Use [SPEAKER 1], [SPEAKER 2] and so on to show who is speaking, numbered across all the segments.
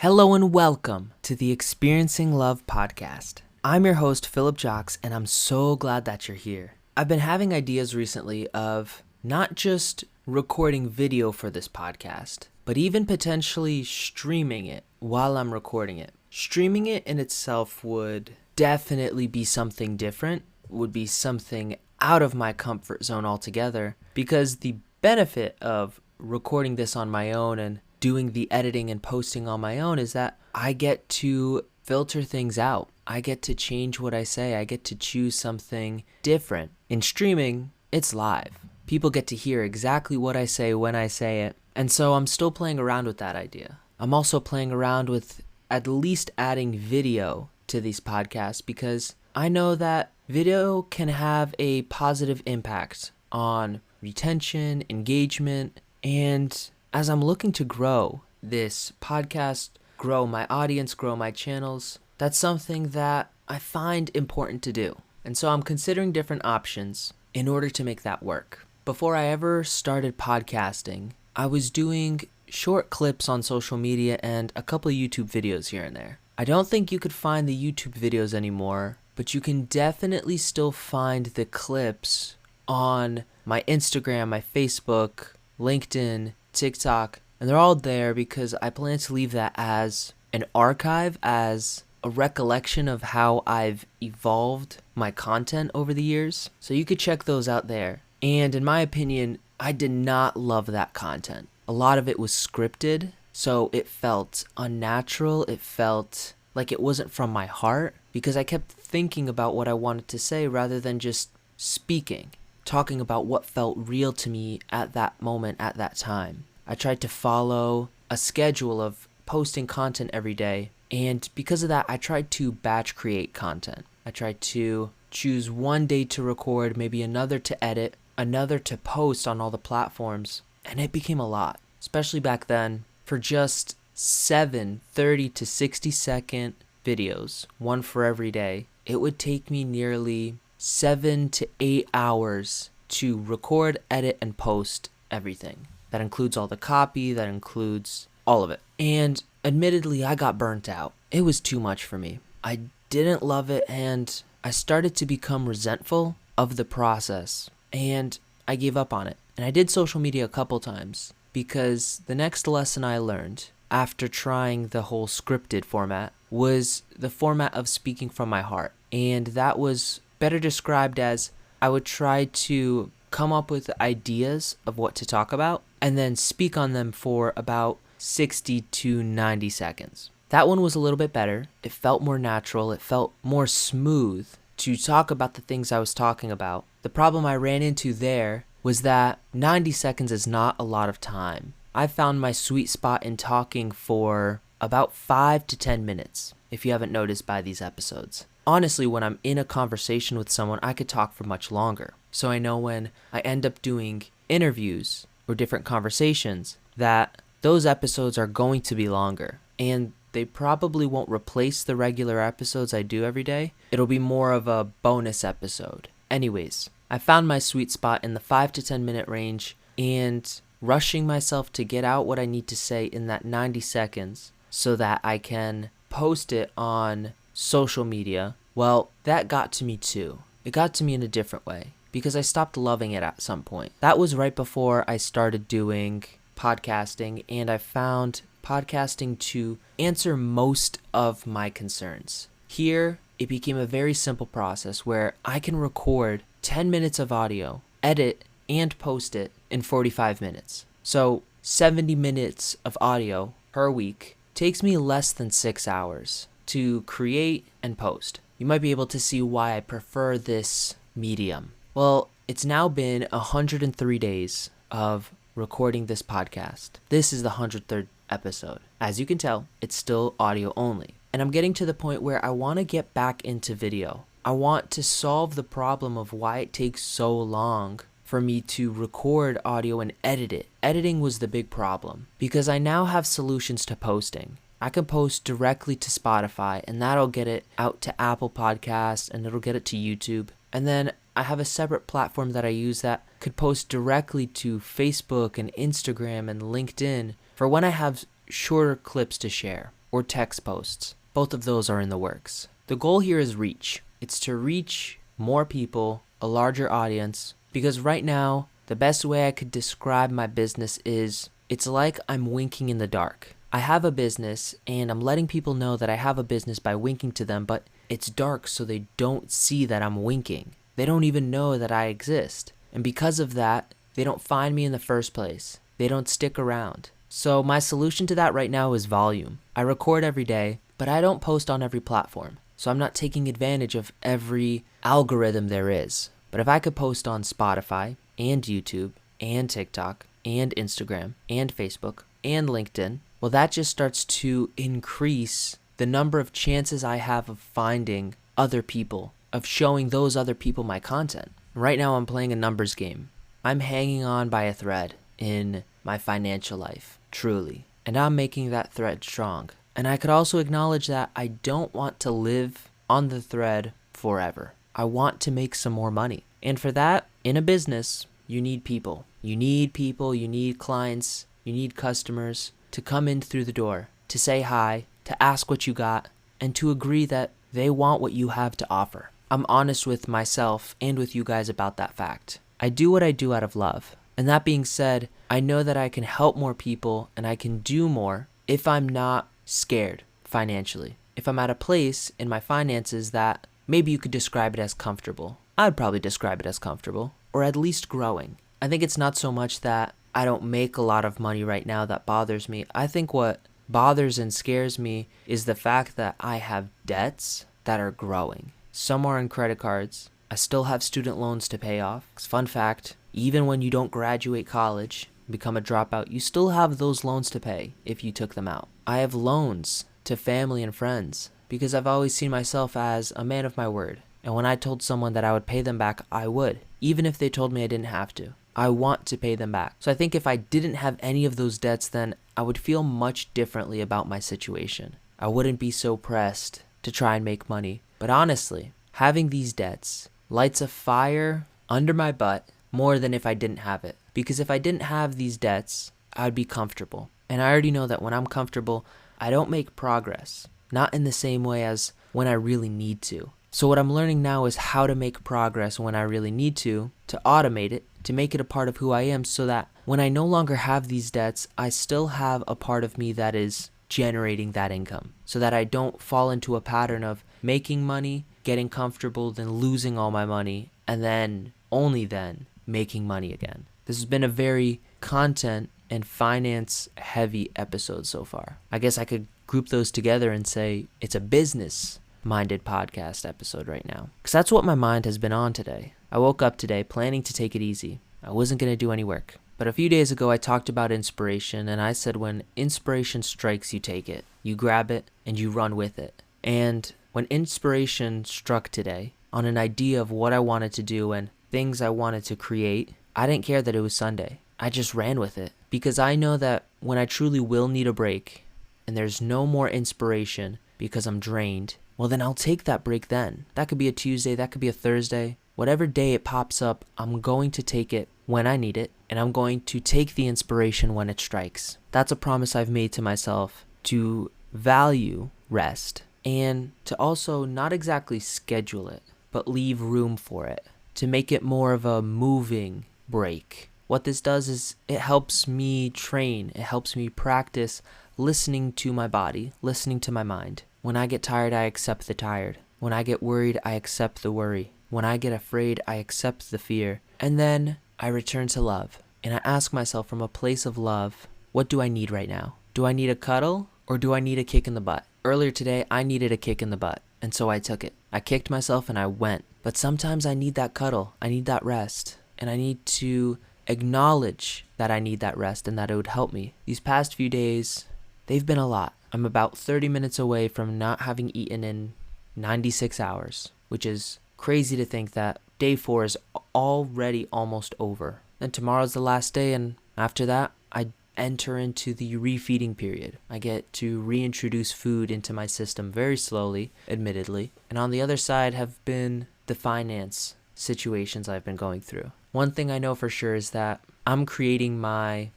[SPEAKER 1] Hello and welcome to the Experiencing Love podcast. I'm your host, Philip Jocks, and I'm so glad that you're here. I've been having ideas recently of not just recording video for this podcast, but even potentially streaming it while I'm recording it. Streaming it in itself would definitely be something different, would be something out of my comfort zone altogether, because the benefit of recording this on my own and doing the editing and posting on my own is that I get to filter things out. I get to change what I say. I get to choose something different. In streaming, it's live. People get to hear exactly what I say when I say it. And so I'm still playing around with that idea. I'm also playing around with at least adding video to these podcasts because I know that video can have a positive impact on retention, engagement, and as I'm looking to grow this podcast, grow my audience, grow my channels, that's something that I find important to do. And so I'm considering different options in order to make that work. Before I ever started podcasting, I was doing short clips on social media and a couple of YouTube videos here and there. I don't think you could find the YouTube videos anymore, but you can definitely still find the clips on my Instagram, my Facebook, LinkedIn, TikTok, and they're all there because I plan to leave that as an archive, as a recollection of how I've evolved my content over the years. So you could check those out there. And in my opinion, I did not love that content. A lot of it was scripted, so it felt unnatural. It felt like it wasn't from my heart because I kept thinking about what I wanted to say rather than just speaking, talking about what felt real to me at that moment, at that time. I tried to follow a schedule of posting content every day, and because of that, I tried to batch create content. I tried to choose one day to record, maybe another to edit, another to post on all the platforms, and it became a lot, especially back then. For just 7 30 to 60 second videos, one for every day, it would take me nearly 7 to 8 hours to record, edit, and post everything. That includes all the copy, that includes all of it. And admittedly, I got burnt out. It was too much for me. I didn't love it, and I started to become resentful of the process, and I gave up on it. And I did social media a couple times because the next lesson I learned after trying the whole scripted format was the format of speaking from my heart. And that was better described as I would try to come up with ideas of what to talk about and then speak on them for about 60 to 90 seconds. That one was a little bit better. It felt more natural. It felt more smooth to talk about the things I was talking about. The problem I ran into there was that 90 seconds is not a lot of time. I found my sweet spot in talking for about 5 to 10 minutes, if you haven't noticed by these episodes. Honestly, when I'm in a conversation with someone, I could talk for much longer. So I know when I end up doing interviews or different conversations that those episodes are going to be longer. And they probably won't replace the regular episodes I do every day. It'll be more of a bonus episode. Anyways, I found my sweet spot in the 5 to 10 minute range, and rushing myself to get out what I need to say in that 90 seconds so that I can post it on social media, well, that got to me too. It got to me in a different way because I stopped loving it at some point. That was right before I started doing podcasting, and I found podcasting to answer most of my concerns. Here, it became a very simple process where I can record 10 minutes of audio, edit, and post it in 45 minutes. So 70 minutes of audio per week takes me less than 6 hours to create and post. You might be able to see why I prefer this medium. Well, it's now been 103 days of recording this podcast. This is the 103rd episode. As you can tell, it's still audio only. And I'm getting to the point where I want to get back into video. I want to solve the problem of why it takes so long for me to record audio and edit it. Editing was the big problem because I now have solutions to posting. I can post directly to Spotify, and that'll get it out to Apple Podcasts, and it'll get it to YouTube. And then I have a separate platform that I use that could post directly to Facebook and Instagram and LinkedIn for when I have shorter clips to share. or text posts. Both of those are in the works. The goal here is reach. It's to reach more people, a larger audience, because right now, the best way I could describe my business is it's like I'm winking in the dark. I have a business and I'm letting people know that I have a business by winking to them, but it's dark so they don't see that I'm winking. They don't even know that I exist. And because of that, they don't find me in the first place. They don't stick around. So my solution to that right now is volume. I record every day, but I don't post on every platform. So I'm not taking advantage of every algorithm there is. But if I could post on Spotify and YouTube and TikTok and Instagram and Facebook and LinkedIn, well, that just starts to increase the number of chances I have of finding other people, of showing those other people my content. Right now, I'm playing a numbers game. I'm hanging on by a thread in my financial life, truly. And I'm making that thread strong. And I could also acknowledge that I don't want to live on the thread forever. I want to make some more money. And for that, in a business, you need people. You need people, you need clients, you need customers to come in through the door, to say hi, to ask what you got, and to agree that they want what you have to offer. I'm honest with myself and with you guys about that fact. I do what I do out of love. And that being said, I know that I can help more people and I can do more if I'm not scared financially. If I'm at a place in my finances that maybe you could describe it as comfortable. I'd probably describe it as comfortable, or at least growing. I think it's not so much that I don't make a lot of money right now that bothers me. I think what bothers and scares me is the fact that I have debts that are growing. Some are in credit cards. I still have student loans to pay off. 'Cause fun fact, even when you don't graduate college, become a dropout, you still have those loans to pay if you took them out. I have loans to family and friends because I've always seen myself as a man of my word. And when I told someone that I would pay them back, I would, even if they told me I didn't have to. I want to pay them back. So I think if I didn't have any of those debts, then I would feel much differently about my situation. I wouldn't be so pressed to try and make money. But honestly, having these debts lights a fire under my butt more than if I didn't have it. Because if I didn't have these debts, I'd be comfortable. And I already know that when I'm comfortable, I don't make progress. Not in the same way as when I really need to. So what I'm learning now is how to make progress when I really need to automate it, to make it a part of who I am so that when I no longer have these debts, I still have a part of me that is generating that income so that I don't fall into a pattern of making money, getting comfortable, then losing all my money, and then, only then, making money again. This has been a very content and finance heavy episode so far. I guess I could group those together and say it's a business minded podcast episode right now. Because that's what my mind has been on today. I woke up today planning to take it easy. I wasn't going to do any work. But a few days ago I talked about inspiration and I said when inspiration strikes, you take it. You grab it and you run with it. And when inspiration struck today on an idea of what I wanted to do and things I wanted to create, I didn't care that it was Sunday. I just ran with it. Because I know that when I truly will need a break and there's no more inspiration because I'm drained, well, then I'll take that break then. That could be a Tuesday, that could be a Thursday. Whatever day it pops up, I'm going to take it when I need it, and I'm going to take the inspiration when it strikes. That's a promise I've made to myself to value rest and to also not exactly schedule it, but leave room for it, to make it more of a moving break. What this does is it helps me train, it helps me practice listening to my body, listening to my mind. When I get tired, I accept the tired. When I get worried, I accept the worry. When I get afraid, I accept the fear. And then I return to love. And I ask myself from a place of love, what do I need right now? Do I need a cuddle or do I need a kick in the butt? Earlier today, I needed a kick in the butt. And so I took it. I kicked myself and I went. But sometimes I need that cuddle. I need that rest. And I need to acknowledge that I need that rest and that it would help me. These past few days, they've been a lot. I'm about 30 minutes away from not having eaten in 96 hours, which is crazy to think that day 4 is already almost over. And tomorrow's the last day, and after that, I enter into the refeeding period. I get to reintroduce food into my system very slowly, admittedly. And on the other side have been the finance situations I've been going through. One thing I know for sure is that I'm creating my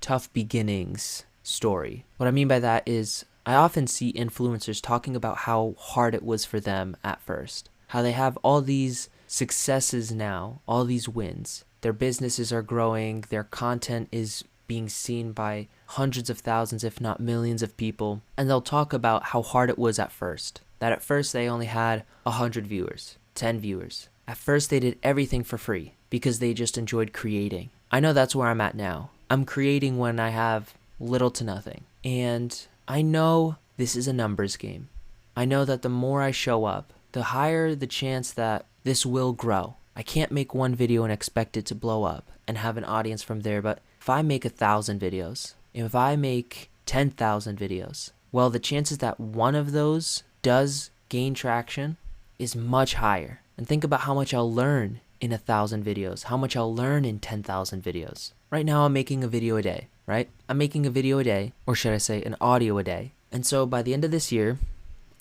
[SPEAKER 1] tough beginnings story. What I mean by that is I often see influencers talking about how hard it was for them at first, how they have all these successes now, all these wins. Their businesses are growing, their content is being seen by hundreds of thousands, if not millions of people, and they'll talk about how hard it was at first. That at first they only had 100 viewers, 10 viewers. At first they did everything for free because they just enjoyed creating. I know that's where I'm at now. I'm creating when I have little to nothing. And I know this is a numbers game. I know that the more I show up, the higher the chance that this will grow. I can't make one video and expect it to blow up and have an audience from there, but if I make 1,000 videos, if I make 10,000 videos, well, the chances that one of those does gain traction is much higher. And think about how much I'll learn in 1,000 videos, how much I'll learn in 10,000 videos. Right now I'm making a video a day, right? I'm making a video a day, or should I say an audio a day. And so by the end of this year,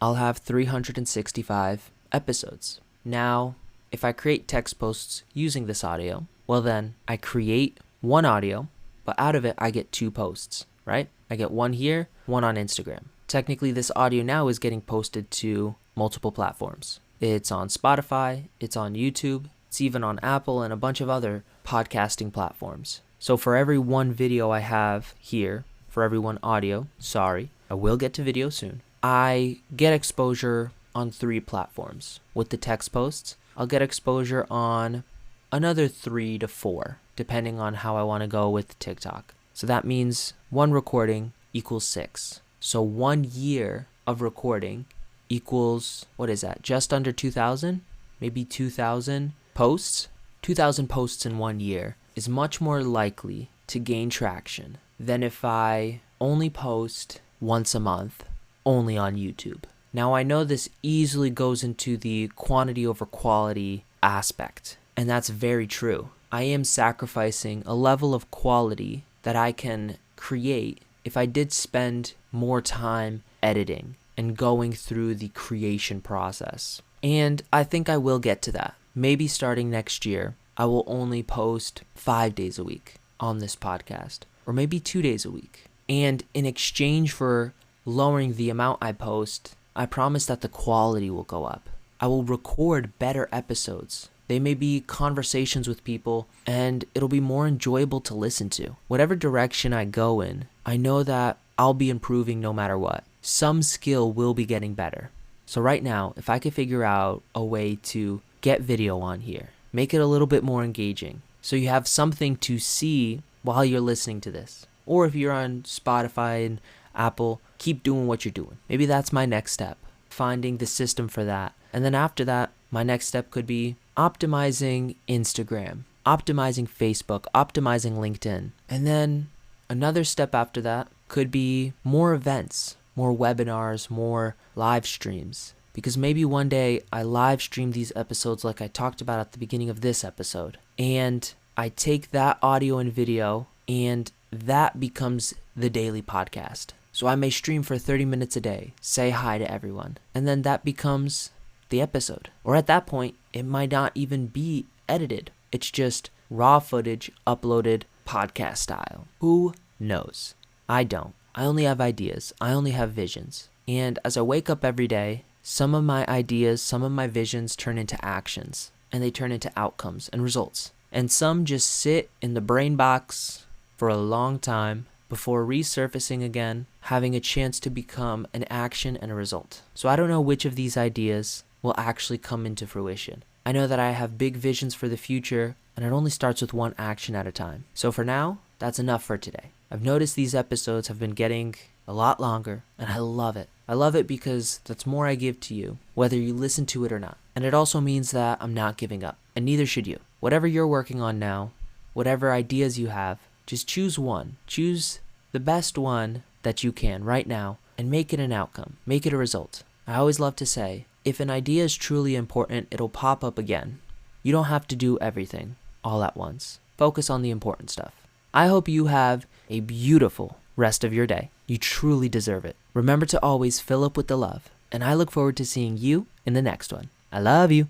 [SPEAKER 1] I'll have 365 episodes. Now, if I create text posts using this audio, well then I create one audio, but out of it I get 2 posts, right? I get one here, one on Instagram. Technically this audio now is getting posted to multiple platforms. It's on Spotify, it's on YouTube, it's even on Apple and a bunch of other podcasting platforms. So for every one video I have here, for every one audio, I will get to video soon, I get exposure on 3 platforms. With the text posts, I'll get exposure on another 3 to 4, depending on how I want to go with TikTok. So that means one recording equals 6. So 1 year of recording equals, what is that? Just under 2,000? Maybe 2,000 posts? 2,000 posts in 1 year is much more likely to gain traction than if I only post once a month, only on YouTube. Now I know this easily goes into the quantity over quality aspect, and that's very true. I am sacrificing a level of quality that I can create if I did spend more time editing and going through the creation process. And I think I will get to that. Maybe starting next year, I will only post 5 days a week on this podcast, or maybe 2 days a week. And in exchange for lowering the amount I post, I promise that the quality will go up. I will record better episodes. They may be conversations with people, and it'll be more enjoyable to listen to. Whatever direction I go in, I know that I'll be improving no matter what. Some skill will be getting better. So right now, if I could figure out a way to get video on here, make it a little bit more engaging, so you have something to see while you're listening to this. Or if you're on Spotify and Apple, keep doing what you're doing. Maybe that's my next step, finding the system for that. And then after that, my next step could be optimizing Instagram, optimizing Facebook, optimizing LinkedIn. And then another step after that could be more events, more webinars, more live streams. Because maybe one day I live stream these episodes like I talked about at the beginning of this episode. And I take that audio and video, and that becomes the daily podcast. So I may stream for 30 minutes a day, say hi to everyone, and then that becomes the episode. Or at that point, it might not even be edited. It's just raw footage uploaded podcast style. Who knows? I don't. I only have ideas. I only have visions. And as I wake up every day, some of my ideas, some of my visions turn into actions, and they turn into outcomes and results. And some just sit in the brain box for a long time before resurfacing again, having a chance to become an action and a result. So I don't know which of these ideas will actually come into fruition. I know that I have big visions for the future, and it only starts with one action at a time. So for now, that's enough for today. I've noticed these episodes have been getting a lot longer, and I love it. I love it because that's more I give to you, whether you listen to it or not. And it also means that I'm not giving up, and neither should you. Whatever you're working on now, whatever ideas you have, just choose one. Choose the best one that you can right now and make it an outcome. Make it a result. I always love to say, if an idea is truly important, it'll pop up again. You don't have to do everything all at once. Focus on the important stuff. I hope you have a beautiful rest of your day. You truly deserve it. Remember to always fill up with the love, and I look forward to seeing you in the next one. I love you.